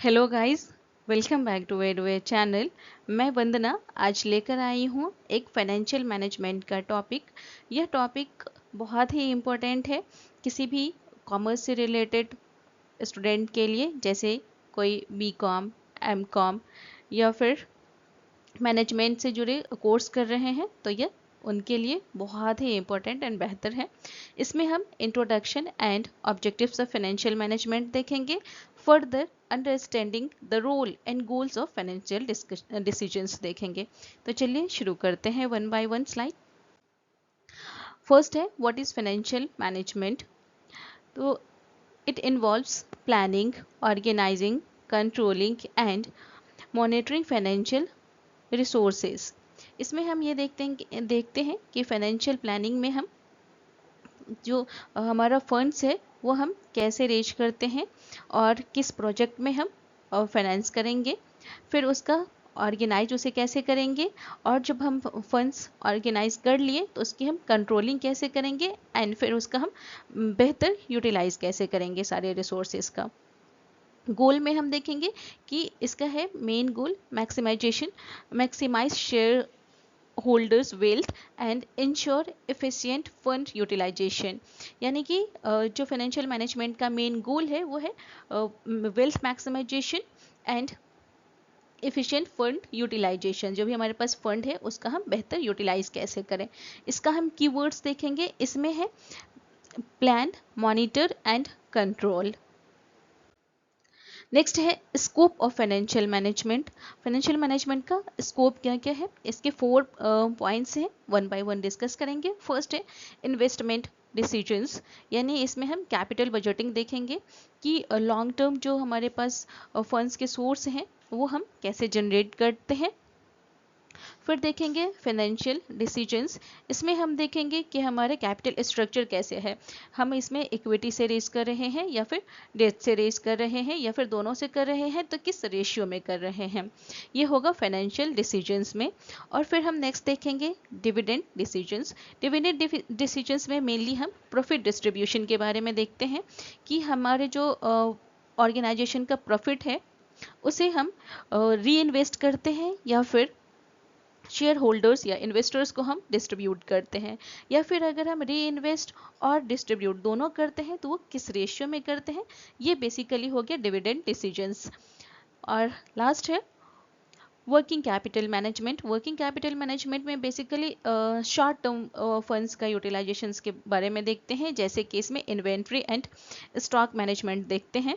Hello guys, welcome back to Vedway channel. मैं वंदना आज लेकर आई हूँ एक फाइनेंशियल मैनेजमेंट का टॉपिक। यह टॉपिक बहुत ही इम्पोर्टेंट है किसी भी कॉमर्स से रिलेटेड स्टूडेंट के लिए, जैसे कोई बीकॉम, एमकॉम या फिर मैनेजमेंट से जुड़े कोर्स कर रहे हैं, तो यह उनके लिए बहुत ही इम्पोर्टेंट एंड बेहतर है। इसमें हम introduction and objectives of financial management देखेंगे, further understanding the role and goals of financial decisions देखेंगे। तो चलिए शुरू करते हैं one by one slide. First है व्हाट इज फाइनेंशियल मैनेजमेंट। तो it involves planning, organising, controlling and monitoring financial resources. इसमें हम ये देखते हैं कि फाइनेंशियल प्लानिंग में हम जो हमारा फंड्स है वो हम कैसे रेज करते हैं और किस प्रोजेक्ट में हम फाइनेंस करेंगे, फिर उसका ऑर्गेनाइज उसे कैसे करेंगे, और जब हम फंड्स ऑर्गेनाइज कर लिए तो उसकी हम कंट्रोलिंग कैसे करेंगे एंड फिर उसका हम बेहतर यूटिलाइज कैसे करेंगे सारे रिसोर्सेज का। गोल में हम देखेंगे कि इसका है main goal maximise share holders wealth and ensure efficient fund utilisation. यानी कि जो फाइनेंशियल मैनेजमेंट का मेन गोल है वो है wealth maximisation and efficient fund utilisation. जो भी हमारे पास फंड है उसका हम बेहतर यूटिलाइज कैसे करें। इसका हम कीवर्ड्स देखेंगे, इसमें है plan, monitor and control. Next है scope of financial management. Financial management का स्कोप क्या क्या है, इसके 4 पॉइंट्स हैं, वन बाय वन डिस्कस करेंगे। फर्स्ट है इन्वेस्टमेंट डिसीजंस, यानी इसमें हम कैपिटल बजटिंग देखेंगे कि लॉन्ग टर्म जो हमारे पास फंड्स के सोर्स हैं वो हम कैसे जनरेट करते हैं। फिर देखेंगे फाइनेंशियल डिसीजंस, इसमें हम देखेंगे कि हमारे कैपिटल स्ट्रक्चर कैसे है, हम इसमें इक्विटी से रेज कर रहे हैं या फिर डेट से रेज कर रहे हैं या फिर दोनों से कर रहे हैं, तो किस रेशियो में कर रहे हैं, ये होगा फाइनेंशियल डिसीजंस में। और फिर हम नेक्स्ट देखेंगे डिविडेंड डिसीजंस। डिविडेंड डिसीजंस में मेनली हम प्रॉफिट डिस्ट्रीब्यूशन के बारे में देखते हैं कि हमारे जो ऑर्गेनाइजेशन का प्रॉफिट है उसे हम री इन्वेस्ट करते हैं या फिर शेयर होल्डर्स या इन्वेस्टर्स को हम डिस्ट्रीब्यूट करते हैं, या फिर अगर हम री इन्वेस्ट और डिस्ट्रीब्यूट दोनों करते हैं तो वो किस रेशियो में करते हैं, ये बेसिकली हो गया डिविडेंड डिसीजंस। और लास्ट है working capital management. Working capital management में बेसिकली शॉर्ट टर्म फंड्स का यूटिलाइजेशन के बारे में देखते हैं, जैसे कि इसमें इन्वेंट्री एंड स्टॉक मैनेजमेंट देखते हैं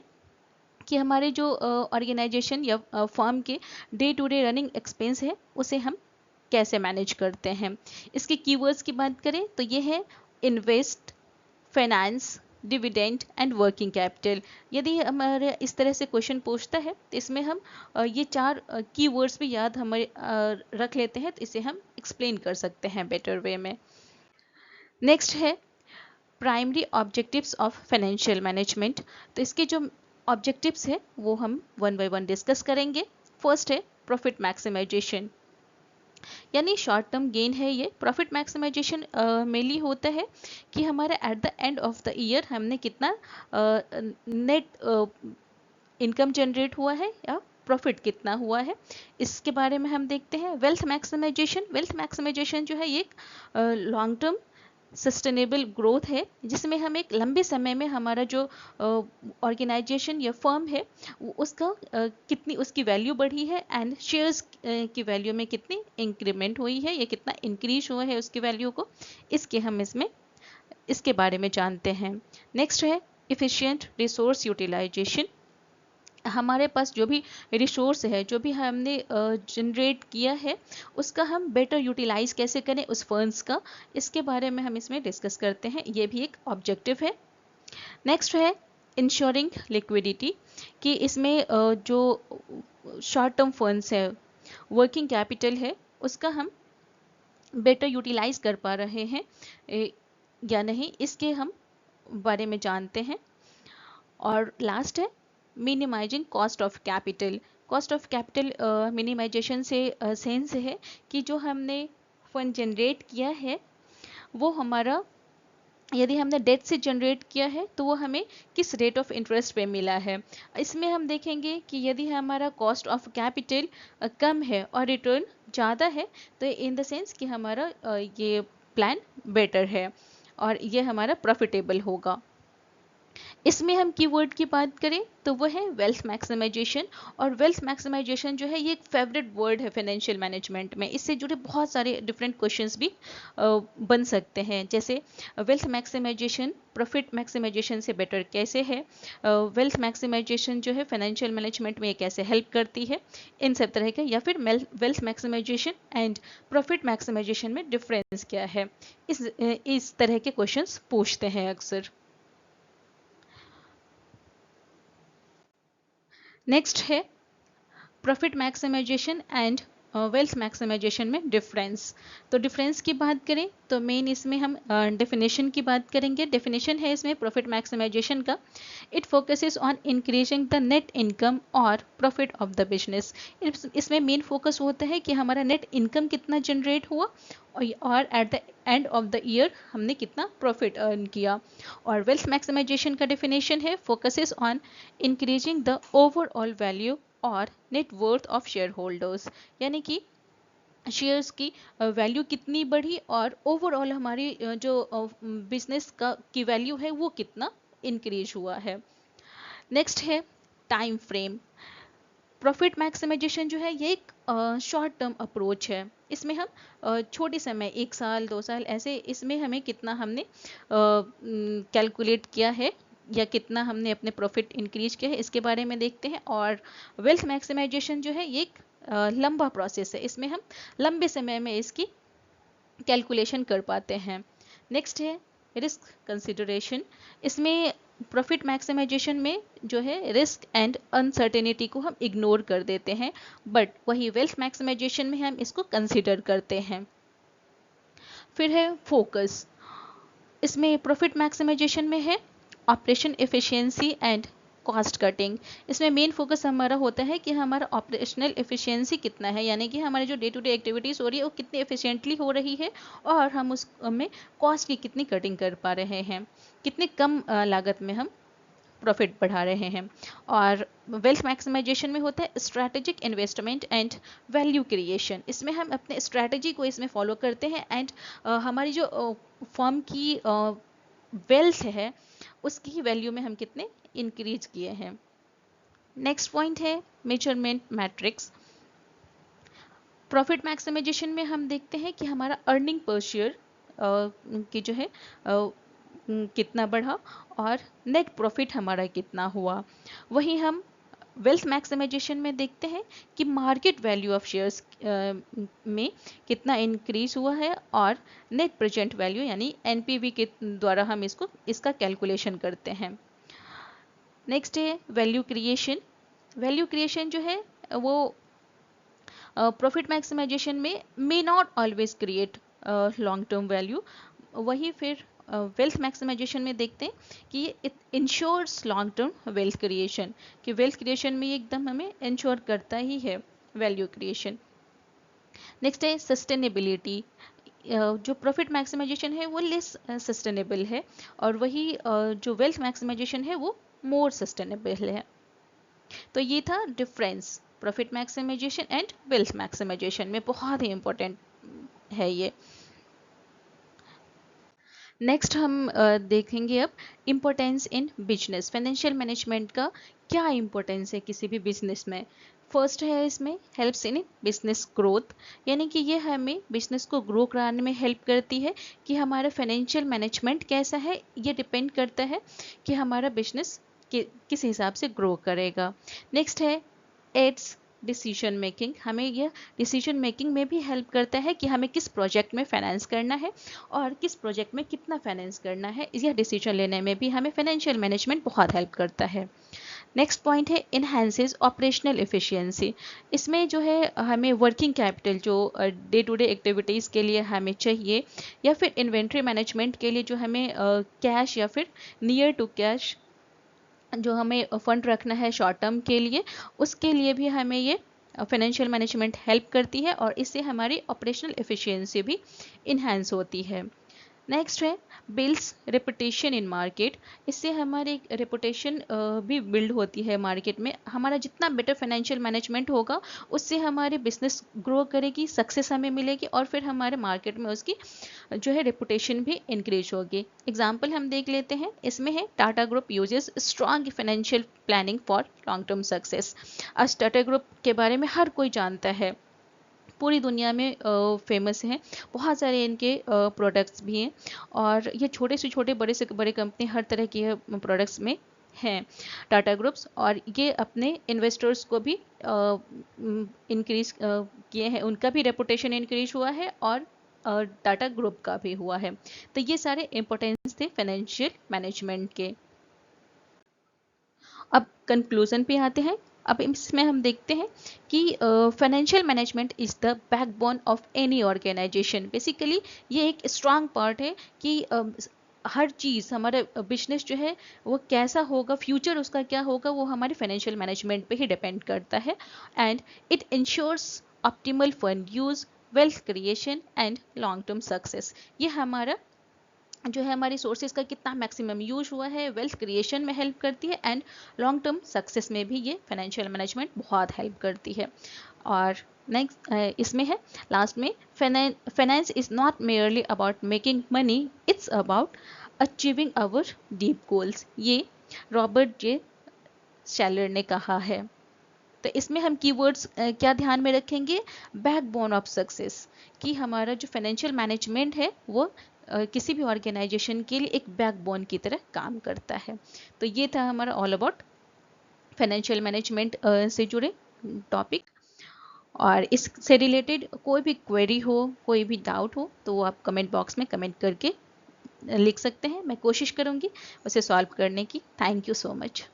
कि हमारे जो ऑर्गेनाइजेशन या फर्म के day to day running expense है उसे हम कैसे मैनेज करते हैं। इसके कीवर्ड्स की बात करें तो ये है invest, finance, dividend and working capital. यदि हमारे इस तरह से क्वेश्चन पूछता है तो इसमें हम ये 4 कीवर्ड्स भी याद हमारे रख लेते हैं तो इसे हम एक्सप्लेन कर सकते हैं बेटर वे में। नेक्स्ट है primary objectives of financial management. तो इसके जो ऑब्जेक्टिव्स है वो हम वन बाय वन डिस्कस करेंगे। फर्स्ट है प्रॉफिट मैक्सिमाइजेशन, यानी शॉर्ट टर्म गेन है। ये प्रॉफिट मैक्सिमाइजेशन मेनली होता है कि हमारे eight the end of the year हमने कितना नेट इनकम जनरेट हुआ है या प्रॉफिट कितना हुआ है, इसके बारे में हम देखते हैं। वेल्थ मैक्सिमाइजेशन, वेल्थ मैक्सिमाइजेशन जो है ये लॉन्ग टर्म सस्टेनेबल ग्रोथ है, जिसमें हम एक लंबे समय में हमारा जो ऑर्गेनाइजेशन या फर्म है उसका कितनी उसकी वैल्यू बढ़ी है एंड शेयर्स की वैल्यू में कितनी इंक्रीमेंट हुई है या कितना इंक्रीज हुआ है उसकी वैल्यू को, इसके हम इसमें इसके बारे में जानते हैं। नेक्स्ट है इफिशिएंट रिसोर्स यूटिलाइजेशन। हमारे पास जो भी रिसोर्स है, जो भी हमने जनरेट किया है उसका हम बेटर यूटिलाइज कैसे करें उस फंड्स का, इसके बारे में हम इसमें डिस्कस करते हैं। ये भी एक ऑब्जेक्टिव है। नेक्स्ट है इंश्योरिंग लिक्विडिटी, कि इसमें जो शॉर्ट टर्म फंड्स है, वर्किंग कैपिटल है, उसका हम बेटर यूटिलाइज कर पा रहे हैं या नहीं, इसके हम बारे में जानते हैं। और लास्ट है minimising cost of capital. Cost of capital minimisation से सेंस है कि जो हमने फंड जनरेट किया है वो हमारा यदि हमने डेट से जनरेट किया है तो वो हमें किस रेट ऑफ इंटरेस्ट पे मिला है। इसमें हम देखेंगे कि यदि हमारा कॉस्ट ऑफ कैपिटल कम है और रिटर्न ज़्यादा है तो इन द सेंस कि हमारा ये प्लान बेटर है और ये हमारा प्रॉफिटेबल होगा। इसमें हम कीवर्ड की बात करें तो वो है वेल्थ मैक्सिमाइजेशन। और वेल्थ मैक्सिमाइजेशन जो है ये एक फेवरेट वर्ड है फाइनेंशियल मैनेजमेंट में। इससे जुड़े बहुत सारे डिफरेंट क्वेश्चंस भी बन सकते हैं, जैसे वेल्थ मैक्सिमाइजेशन प्रॉफिट मैक्सिमाइजेशन से बेटर कैसे है, वेल्थ मैक्सिमाइजेशन जो है फाइनेंशियल मैनेजमेंट में ये कैसे हेल्प करती है, इन सब तरह के, या फिर wealth maximisation and profit maximisation में डिफरेंस क्या है, इस तरह के क्वेश्चंस पूछते हैं अक्सर। नेक्स्ट है profit maximisation and wealth maximisation में डिफरेंस। तो डिफरेंस की बात करें तो मेन इसमें हम डेफिनेशन की बात करेंगे। डेफिनेशन है इसमें प्रॉफिट मैक्सिमाइजेशन का, it focuses on increasing the net income और प्रॉफिट ऑफ द बिजनेस। इसमें मेन फोकस होता है कि हमारा नेट इनकम कितना जनरेट हुआ और at the end of the year हमने कितना प्रॉफिट अर्न किया। और वेल्थ मैक्सिमाइजेशन का डेफिनेशन है focuses on increasing the overall value और net worth of shareholders, यानी कि शेयर्स की वैल्यू कितनी बढ़ी और ओवरऑल हमारी जो बिजनेस का की वैल्यू है वो कितना इंक्रीज हुआ है। नेक्स्ट है टाइम फ्रेम। प्रॉफिट मैक्सिमाइजेशन जो है ये एक शॉर्ट टर्म अप्रोच है। इसमें हम छोटे समय 1 साल 2 साल ऐसे इसमें हमें कितना हमने कैलकुलेट किया है या कितना हमने अपने प्रॉफिट इंक्रीज किया है इसके बारे में देखते हैं। और वेल्थ मैक्सिमाइजेशन जो है ये एक लंबा प्रोसेस है, इसमें हम लंबे समय में इसकी कैलकुलेशन कर पाते हैं। नेक्स्ट है रिस्क कंसिडरेशन। इसमें प्रॉफिट मैक्सिमाइजेशन में जो है रिस्क एंड अनसर्टेनिटी को हम इग्नोर कर देते हैं, बट वही वेल्थ मैक्सिमाइजेशन में हम इसको कंसिडर करते हैं। फिर है फोकस। इसमें प्रॉफिट मैक्सिमाइजेशन में है operation efficiency and cost cutting. इसमें मेन फोकस हमारा होता है कि हमारा ऑपरेशनल एफिशिएंसी कितना है, यानी कि हमारे जो डे टू डे एक्टिविटीज़ हो रही है वो कितनी एफिशिएंटली हो रही है और हम उसमें कॉस्ट की कितनी कटिंग कर पा रहे हैं, कितने कम लागत में हम प्रॉफिट बढ़ा रहे हैं। और वेल्थ मैक्सिमाइजेशन में होता है strategic investment and value creation. इसमें हम अपने स्ट्रैटेजी को इसमें फॉलो करते हैं एंड हमारी जो फर्म की वेल्थ है उसकी वैल्यू में हम कितने इंक्रीज किए हैं। नेक्स्ट पॉइंट है मेजरमेंट मैट्रिक्स। प्रॉफिट मैक्सिमाइजेशन में हम देखते हैं कि हमारा अर्निंग पर शेयर की जो है कितना बढ़ा और नेट प्रॉफिट हमारा कितना हुआ। वहीं हम वेल्थ मैक्सिमाइजेशन में देखते हैं कि मार्केट वैल्यू ऑफ शेयर्स में कितना इंक्रीज हुआ है और नेट प्रेजेंट वैल्यू यानी एनपीवी के द्वारा हम इसका कैलकुलेशन करते हैं। नेक्स्ट है वैल्यू क्रिएशन। वैल्यू क्रिएशन जो है वो प्रॉफिट मैक्सिमाइजेशन में may not always create long term value. वही फिर वेल्थ मैक्सिमाइजेशन में देखते हैं कि it ensures long term wealth creation, कि वेल्थ क्रिएशन में एकदम हमें इंश्योर करता ही है वैल्यू क्रिएशन। नेक्स्ट है सस्टेनेबिलिटी। जो प्रॉफिट मैक्सिमाइजेशन है वो लेस सस्टेनेबल है और वही जो वेल्थ मैक्सिमाइजेशन है वो मोर सस्टेनेबल है। तो ये था difference profit maximisation and wealth maximisation में, बहुत ही इंपॉर्टेंट है ये। नेक्स्ट हम देखेंगे अब importance in business. Financial management का क्या इम्पोर्टेंस है किसी भी बिजनेस में। फर्स्ट है इसमें हेल्प्स इन बिजनेस ग्रोथ, यानी कि ये हमें बिजनेस को ग्रो कराने में हेल्प करती है कि हमारा फाइनेंशियल मैनेजमेंट कैसा है ये डिपेंड करता है कि हमारा बिजनेस किस हिसाब से ग्रो करेगा। नेक्स्ट है एड्स डिसीजन मेकिंग। हमें यह डिसीजन मेकिंग में भी हेल्प करता है कि हमें किस प्रोजेक्ट में फाइनेंस करना है और किस प्रोजेक्ट में कितना फाइनेंस करना है, यह डिसीजन लेने में भी हमें फाइनेंशियल मैनेजमेंट बहुत हेल्प करता है। नेक्स्ट पॉइंट है इन्हांसेस ऑपरेशनल एफिशिएंसी। इसमें जो है हमें वर्किंग कैपिटल जो डे टू डे एक्टिविटीज़ के लिए हमें चाहिए या फिर इन्वेंट्री मैनेजमेंट के लिए जो हमें कैश या फिर नियर टू कैश जो हमें फंड रखना है शॉर्ट टर्म के लिए, उसके लिए भी हमें ये फाइनेंशियल मैनेजमेंट हेल्प करती है और इससे हमारी ऑपरेशनल एफिशिएंसी भी इन्हांस होती है। नेक्स्ट है बिल्ड्स रेपुटेशन इन मार्केट। इससे हमारी रेपुटेशन भी बिल्ड होती है मार्केट में। हमारा जितना बेटर फाइनेंशियल मैनेजमेंट होगा उससे हमारी बिजनेस ग्रो करेगी, सक्सेस हमें मिलेगी और फिर हमारे मार्केट में उसकी जो है रेपुटेशन भी इंक्रीज होगी। एग्जाम्पल हम देख लेते हैं, इसमें है Tata group uses strong financial planning for long term success. आज टाटा ग्रुप के बारे में हर कोई जानता है, पूरी दुनिया में फेमस हैं, बहुत सारे इनके प्रोडक्ट्स भी हैं और ये छोटे से बड़े कंपनी हर तरह के प्रोडक्ट्स में हैं टाटा ग्रुप्स। और ये अपने इन्वेस्टर्स को भी इंक्रीज किए हैं, उनका भी रेपुटेशन इंक्रीज हुआ है और टाटा ग्रुप का भी हुआ है। तो ये सारे इंपॉर्टेंस थे फाइनेंशियल मैनेजमेंट के। अब कंक्लूजन पे आते हैं। अब इसमें हम देखते हैं कि financial management is the backbone of any organisation. Basically ये एक स्ट्रांग पार्ट है कि हर चीज़ हमारा बिजनेस जो है वो कैसा होगा, फ्यूचर उसका क्या होगा, वो हमारे फाइनेंशियल मैनेजमेंट पे ही डिपेंड करता है। And it ensures optimal fund use, wealth creation and long term success. ये हमारा जो है हमारी सोर्सेज का कितना मैक्सिमम यूज हुआ है, वेल्थ क्रिएशन में हेल्प करती है एंड लॉन्ग टर्म सक्सेस में भी ये फाइनेंशियल मैनेजमेंट बहुत हेल्प करती है। और नेक्स्ट इसमें है लास्ट में, finance is not merely about making money, it's about achieving our deep goals. ये रॉबर्ट जे शैलर ने कहा है। तो इसमें हम कीवर्ड्स क्या ध्यान में रखेंगे, बैकबोन ऑफ सक्सेस, कि हमारा जो फाइनेंशियल मैनेजमेंट है वो किसी भी ऑर्गेनाइजेशन के लिए एक बैकबोन की तरह काम करता है। तो ये था हमारा ऑल अबाउट फाइनेंशियल मैनेजमेंट से जुड़े टॉपिक। और इससे रिलेटेड कोई भी क्वेरी हो, कोई भी डाउट हो तो वो आप कमेंट बॉक्स में कमेंट करके लिख सकते हैं। मैं कोशिश करूँगी उसे सॉल्व करने की। Thank you so much.